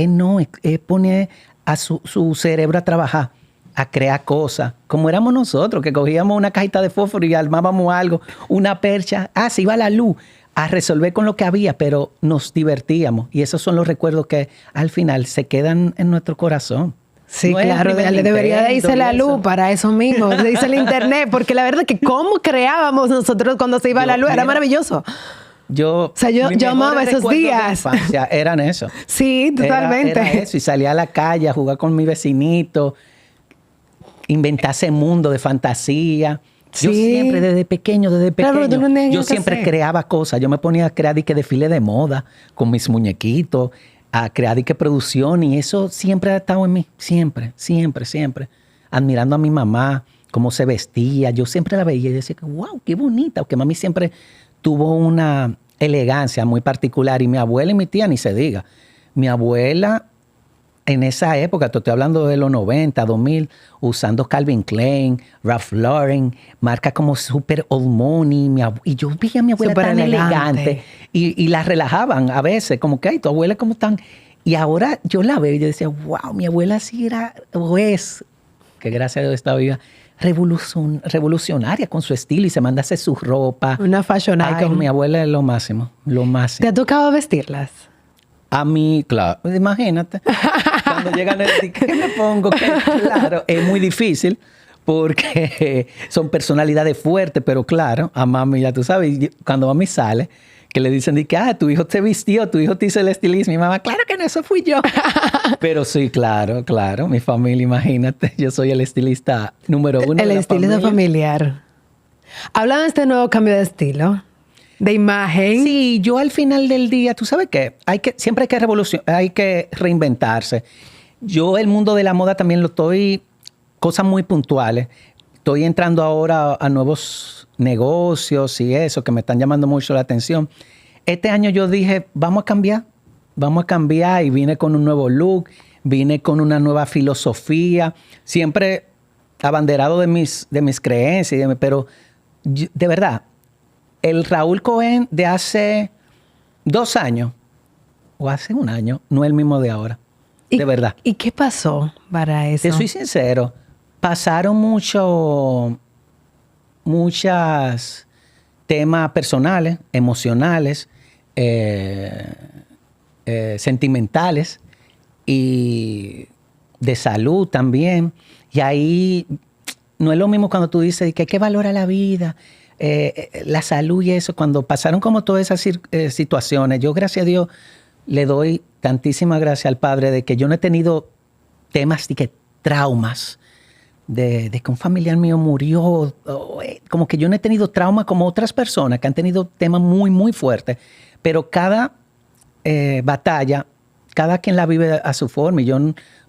No, es poner a su cerebro a trabajar, a crear cosas. Como éramos nosotros, que cogíamos una cajita de fósforo y armábamos algo, una percha. Se iba la luz a resolver con lo que había, pero nos divertíamos. Y esos son los recuerdos que al final se quedan en nuestro corazón. Sí, no, claro, debería de irse la luz para eso mismo, de irse el internet, porque la verdad es que cómo creábamos nosotros cuando se iba la luz, era maravilloso. Yo amaba esos días. Eran eso. Sí, totalmente. Era eso, y salía a la calle a jugar con mi vecinito, inventarse mundo de fantasía. Sí. Yo siempre, desde pequeño, claro, yo siempre creaba cosas. Yo me ponía a crear desfile de moda con mis muñequitos, a crear producción, y eso siempre ha estado en mí, siempre. Admirando a mi mamá, cómo se vestía, yo siempre la veía y decía, wow, qué bonita, porque mami siempre tuvo una elegancia muy particular, y mi abuela y mi tía ni se diga. Mi abuela, en esa época, te estoy hablando de los 90, 2000, usando Calvin Klein, Ralph Lauren, marcas como super old money. Y yo veía a mi abuela super tan elegante. Y la relajaban a veces, como que, ay, tu abuela como tan... Y ahora yo la veo y yo decía, wow, mi abuela sí era, o es, que gracias a Dios está viva, revolucionaria con su estilo, y se manda a hacer su ropa. Una fashion icon. Mi abuela es lo máximo, lo máximo. ¿Te ha tocado vestirlas? A mí, claro, imagínate, cuando llegan a decir, ¿qué me pongo? Claro, es muy difícil porque son personalidades fuertes, pero claro, a mami, ya tú sabes, cuando mami sale, que le dicen, tu hijo te vistió, tu hijo te hizo el estilismo. Mi mamá, claro que no, eso fui yo. Pero sí, claro, mi familia, imagínate, yo soy el estilista número 1. El estilista familiar. Hablando de este nuevo cambio de estilo, de imagen. Sí, yo al final del día, tú sabes qué, siempre hay que reinventarse. Yo el mundo de la moda también cosas muy puntuales. Estoy entrando ahora a nuevos negocios y eso, que me están llamando mucho la atención. Este año yo dije, vamos a cambiar, y vine con un nuevo look, vine con una nueva filosofía, siempre abanderado de mis creencias, pero de verdad, el Raúl Cohen de hace 2 años o hace 1 año no es el mismo de ahora. De verdad. ¿Y qué pasó para eso? Te soy sincero. Pasaron muchos temas personales, emocionales, sentimentales y de salud también. Y ahí no es lo mismo cuando tú dices que hay que valorar la vida, la salud y eso. Cuando pasaron como todas esas situaciones, yo, gracias a Dios, le doy tantísimas gracias al Padre de que yo no he tenido temas de que traumas, de que un familiar mío murió. Como que yo no he tenido trauma como otras personas que han tenido temas muy, muy fuertes. Pero cada batalla, cada quien la vive a su forma. Y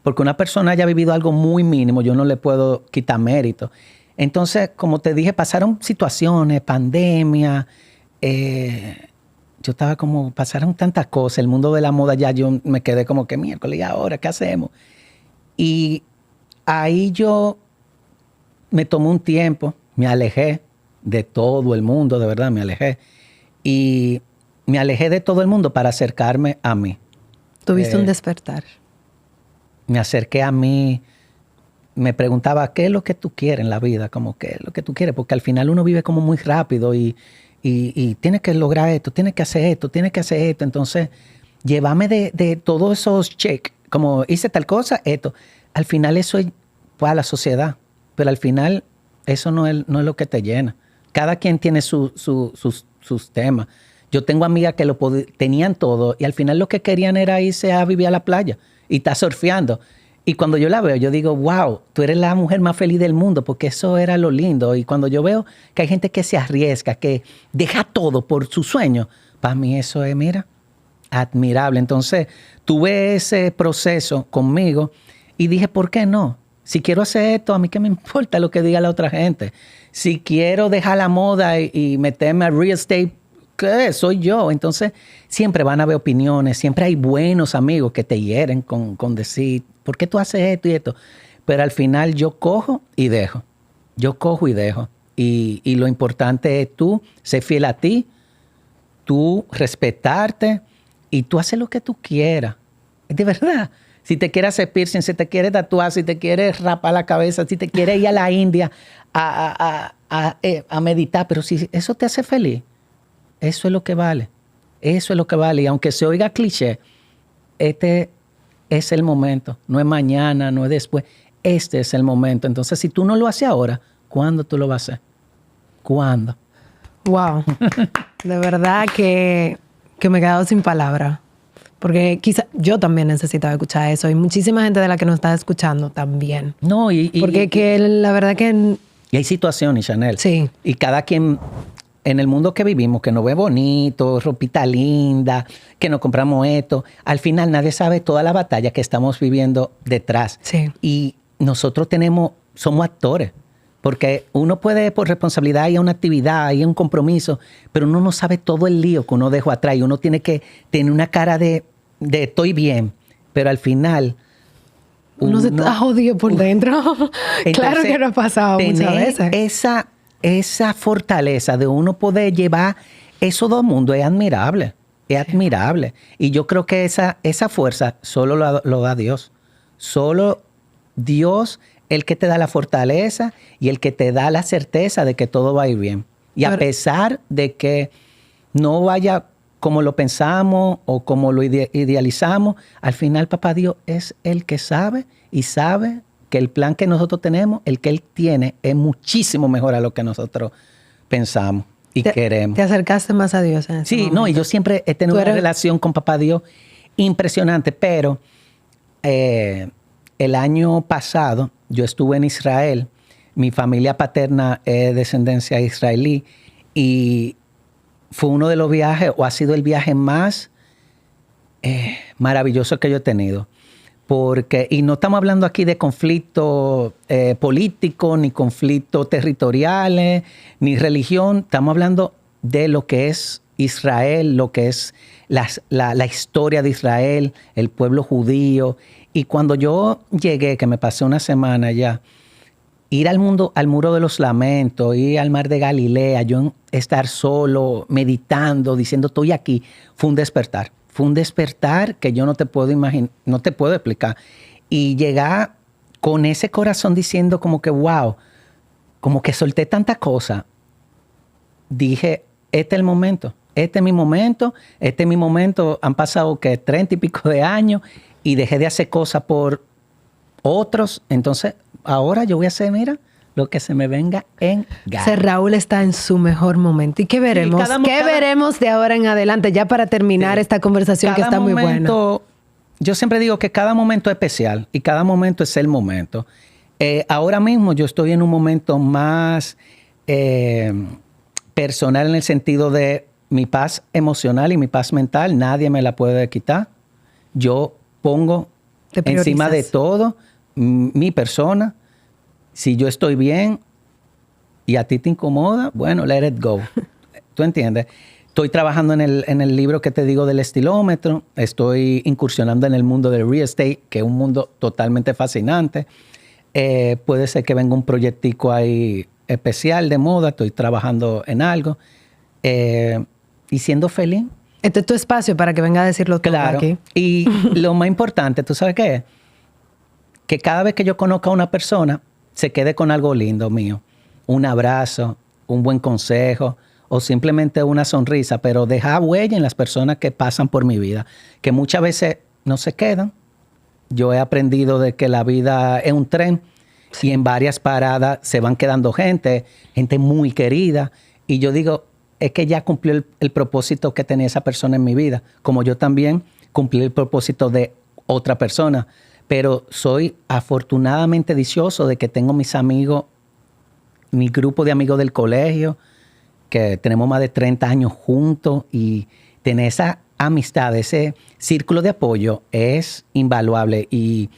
porque una persona haya vivido algo muy mínimo, yo no le puedo quitar mérito. Entonces, como te dije, pasaron situaciones, pandemia, yo estaba como, pasaron tantas cosas, el mundo de la moda ya yo me quedé como que miércoles, ¿y ahora qué hacemos? Y ahí yo me tomé un tiempo, me alejé de todo el mundo, de verdad, me alejé. Y me alejé de todo el mundo para acercarme a mí. Tuviste un despertar. Me acerqué a mí, me preguntaba, ¿qué es lo que tú quieres en la vida? Como, ¿qué es lo que tú quieres? Porque al final uno vive como muy rápido y tienes que lograr esto, tienes que hacer esto, tienes que hacer esto. Entonces, llévame de todos esos checks, como hice tal cosa, esto. Al final eso es para la sociedad, pero al final eso no es lo que te llena. Cada quien tiene sus temas. Yo tengo amigas que tenían todo y al final lo que querían era irse a vivir a la playa y estar surfeando. Y cuando yo la veo, yo digo, wow, tú eres la mujer más feliz del mundo, porque eso era lo lindo. Y cuando yo veo que hay gente que se arriesga, que deja todo por su sueño, para mí eso es, mira, admirable. Entonces, tuve ese proceso conmigo y dije, ¿por qué no? Si quiero hacer esto, a mí qué me importa lo que diga la otra gente. Si quiero dejar la moda y meterme al real estate, ¿qué? Soy yo. Entonces, siempre van a haber opiniones, siempre hay buenos amigos que te hieren con decir, ¿por qué tú haces esto y esto? Pero al final yo cojo y dejo. Yo cojo y dejo. Y lo importante es tú ser fiel a ti, tú respetarte y tú haces lo que tú quieras. De verdad. Si te quieres hacer piercing, si te quieres tatuar, si te quieres rapar la cabeza, si te quieres ir a la India a meditar, pero si eso te hace feliz, eso es lo que vale. Eso es lo que vale. Y aunque se oiga cliché, este es el momento. No es mañana, no es después. Este es el momento. Entonces, si tú no lo haces ahora, ¿cuándo tú lo vas a hacer? ¿Cuándo? Wow. De verdad que me he quedado sin palabras. Porque quizá yo también necesitaba escuchar eso. Y muchísima gente de la que nos está escuchando también. No, porque que la verdad que... Y hay situaciones, Chanel. Sí. Y cada quien... En el mundo que vivimos, que nos ve bonito, ropita linda, que nos compramos esto, al final nadie sabe toda la batalla que estamos viviendo detrás. Sí. Y nosotros somos actores, porque uno puede por responsabilidad ir a una actividad, ir a un compromiso, pero uno no sabe todo el lío que uno dejó atrás y uno tiene que tener una cara de estoy bien, pero al final... Uno se está jodido por dentro. Entonces, claro que nos ha pasado muchas veces. Esa fortaleza de uno poder llevar esos dos mundos es admirable. Es admirable. Y yo creo que esa fuerza solo lo da Dios. Solo Dios, el que te da la fortaleza y el que te da la certeza de que todo va a ir bien. Y a pesar de que no vaya como lo pensamos o como lo idealizamos, al final Papá Dios es el que sabe y sabe que el plan que nosotros tenemos, el que Él tiene, es muchísimo mejor a lo que nosotros pensamos y queremos. ¿Te acercaste más a Dios en ese momento? No, y yo siempre he tenido una relación con Papá Dios impresionante, pero el año pasado yo estuve en Israel, mi familia paterna es descendencia israelí, y fue uno de los viajes, o ha sido el viaje más maravilloso que yo he tenido. Y no estamos hablando aquí de conflictos políticos, ni conflictos territoriales, ni religión. Estamos hablando de lo que es Israel, lo que es la historia de Israel, el pueblo judío. Y cuando yo llegué, que me pasé una semana allá, ir al Muro de los Lamentos, ir al Mar de Galilea, yo estar solo, meditando, diciendo estoy aquí, fue un despertar. Fue un despertar que yo no te puedo imaginar, no te puedo explicar. Y llegar con ese corazón diciendo como que, wow, como que solté tanta cosa. Dije, este es el momento, este es mi momento, este es mi momento. Han pasado que 30 y pico de años y dejé de hacer cosas por otros. Entonces, ahora yo voy a hacer, mira, lo que se me venga en gana. Raúl está en su mejor momento. ¿Y qué veremos? ¿Qué veremos de ahora en adelante? Ya para terminar esta conversación que está muy buena. Yo siempre digo que cada momento es especial y cada momento es el momento. Ahora mismo yo estoy en un momento más personal en el sentido de mi paz emocional y mi paz mental. Nadie me la puede quitar. Yo pongo encima de todo mi persona. Si yo estoy bien y a ti te incomoda, bueno, let it go. ¿Tú entiendes? Estoy trabajando en el libro que te digo del estilómetro. Estoy incursionando en el mundo del real estate, que es un mundo totalmente fascinante. Puede ser que venga un proyectico ahí especial de moda. Estoy trabajando en algo. Y siendo feliz. Este es tu espacio para que venga a decirlo todo aquí. Y lo más importante, ¿tú sabes qué es? Que cada vez que yo conozca a una persona, se quede con algo lindo mío. Un abrazo, un buen consejo o simplemente una sonrisa, pero dejar huella en las personas que pasan por mi vida, que muchas veces no se quedan. Yo he aprendido de que la vida es un tren y en varias paradas se van quedando gente muy querida. Y yo digo, es que ya cumplió el propósito que tenía esa persona en mi vida, como yo también cumplí el propósito de otra persona. Pero soy afortunadamente dichoso de que tengo mis amigos, mi grupo de amigos del colegio, que tenemos más de 30 años juntos, y tener esa amistad, ese círculo de apoyo es invaluable. Y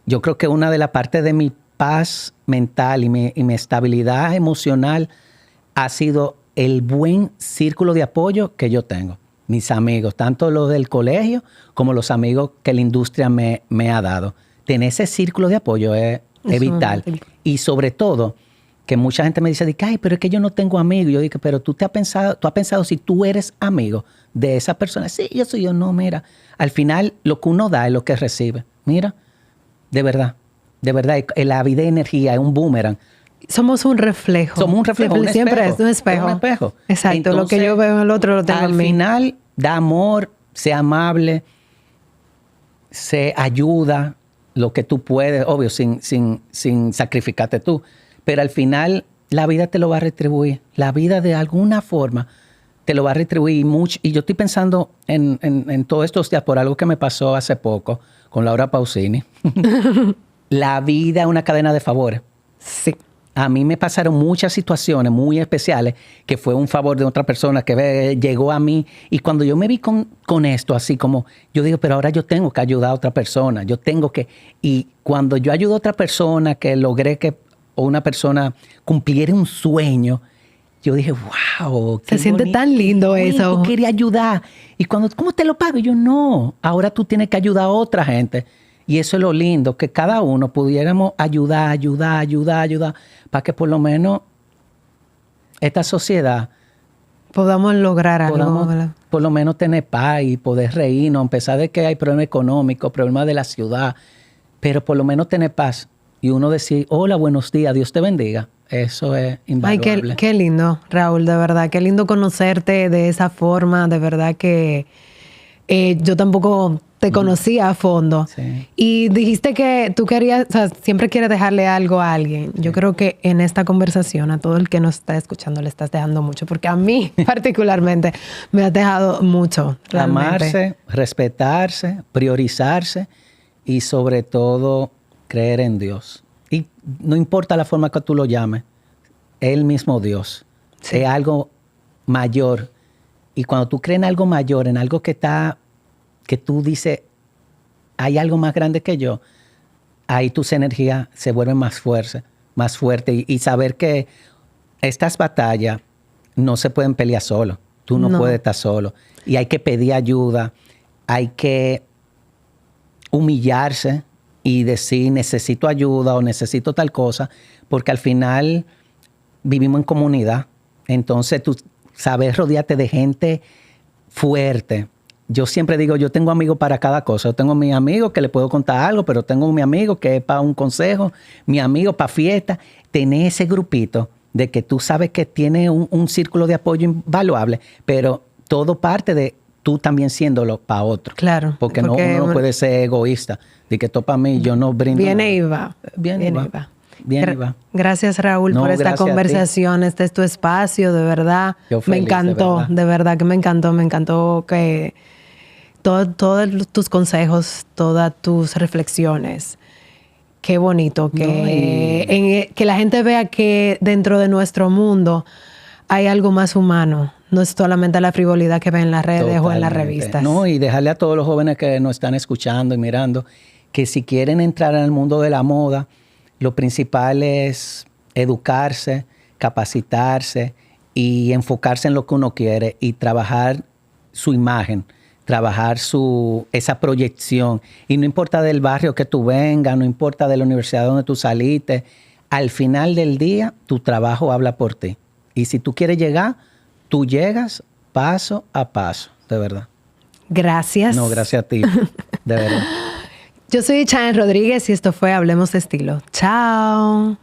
yo creo que una de las partes de mi paz mental y mi estabilidad emocional ha sido el buen círculo de apoyo que yo tengo. Mis amigos, tanto los del colegio como los amigos que la industria me ha dado. Tener ese círculo de apoyo es vital. Y sobre todo, que mucha gente me dice, ay, pero es que yo no tengo amigos. Yo digo, pero tú has pensado si tú eres amigo de esa persona. Sí, yo soy yo. No, mira, al final lo que uno da es lo que recibe. Mira, de verdad, la vida de energía es un boomerang. Somos un reflejo. Somos un reflejo, un siempre espejo, es un espejo. Es un espejo. Exacto, entonces, lo que yo veo en el otro lo tengo en mí. Al final, da amor, sea amable, se ayuda lo que tú puedes, obvio, sin sacrificarte tú. Pero al final, la vida te lo va a retribuir. La vida de alguna forma te lo va a retribuir mucho. Y yo estoy pensando en todos estos días por algo que me pasó hace poco con Laura Pausini. La vida es una cadena de favores. Sí. A mí me pasaron muchas situaciones muy especiales que fue un favor de otra persona que llegó a mí. Y cuando yo me vi con esto, así como, yo digo, pero ahora yo tengo que ayudar a otra persona. Y cuando yo ayudo a otra persona, que logré que una persona cumpliera un sueño, yo dije, wow. Se siente tan lindo eso. Tú querías ayudar. Y cuando, ¿cómo te lo pago? Y yo, no, ahora tú tienes que ayudar a otra gente. Y eso es lo lindo, que cada uno pudiéramos ayudar, para que por lo menos esta sociedad podamos lograr algo. Por lo menos tener paz y poder reírnos, a pesar de que hay problemas económicos, problemas de la ciudad, pero por lo menos tener paz. Y uno decir, hola, buenos días, Dios te bendiga. Eso es invaluable. Ay, qué lindo, Raúl, de verdad. Qué lindo conocerte de esa forma. De verdad que yo tampoco te conocía a fondo. Sí. Y dijiste que tú querías, o sea, siempre quieres dejarle algo a alguien. Sí. Yo creo que en esta conversación a todo el que nos está escuchando le estás dejando mucho, porque a mí particularmente me has dejado mucho. Realmente. Amarse, respetarse, priorizarse y sobre todo creer en Dios. Y no importa la forma que tú lo llames, es el mismo Dios. Sí. Es algo mayor. Y cuando tú crees en algo mayor, en algo que tú dices, hay algo más grande que yo, ahí tus energías se vuelven más fuertes. Y saber que estas batallas no se pueden pelear solo. Tú no puedes estar solo. Y hay que pedir ayuda, hay que humillarse y decir, necesito ayuda o necesito tal cosa, porque al final vivimos en comunidad. Entonces tú sabes rodearte de gente fuerte. Yo siempre digo, yo tengo amigos para cada cosa. Yo tengo mi amigo que le puedo contar algo, pero tengo mi amigo que es para un consejo, mi amigo para fiesta. Tener ese grupito de que tú sabes que tiene un círculo de apoyo invaluable, pero todo parte de tú también siéndolo para otro. Claro. Porque uno no puede ser egoísta. De que esto para mí, yo no brindo. Viene y va. Viene y va. Bien, Iva. Gracias, Raúl, por esta conversación. Este es tu espacio, de verdad. Yo feliz, me encantó, de verdad que me encantó. Me encantó que todos tus consejos, todas tus reflexiones. Qué bonito que la gente vea que dentro de nuestro mundo hay algo más humano. No es solamente la frivolidad que ven en las redes. Totalmente. O en las revistas. No, y dejarle a todos los jóvenes que nos están escuchando y mirando que si quieren entrar en el mundo de la moda, lo principal es educarse, capacitarse y enfocarse en lo que uno quiere y trabajar su imagen, trabajar esa proyección. Y no importa del barrio que tú vengas, no importa de la universidad donde tú saliste, al final del día tu trabajo habla por ti. Y si tú quieres llegar, tú llegas paso a paso, de verdad. Gracias. No, gracias a ti, de verdad. Yo soy Chaen Rodríguez y esto fue Hablemos de Estilo. Chao.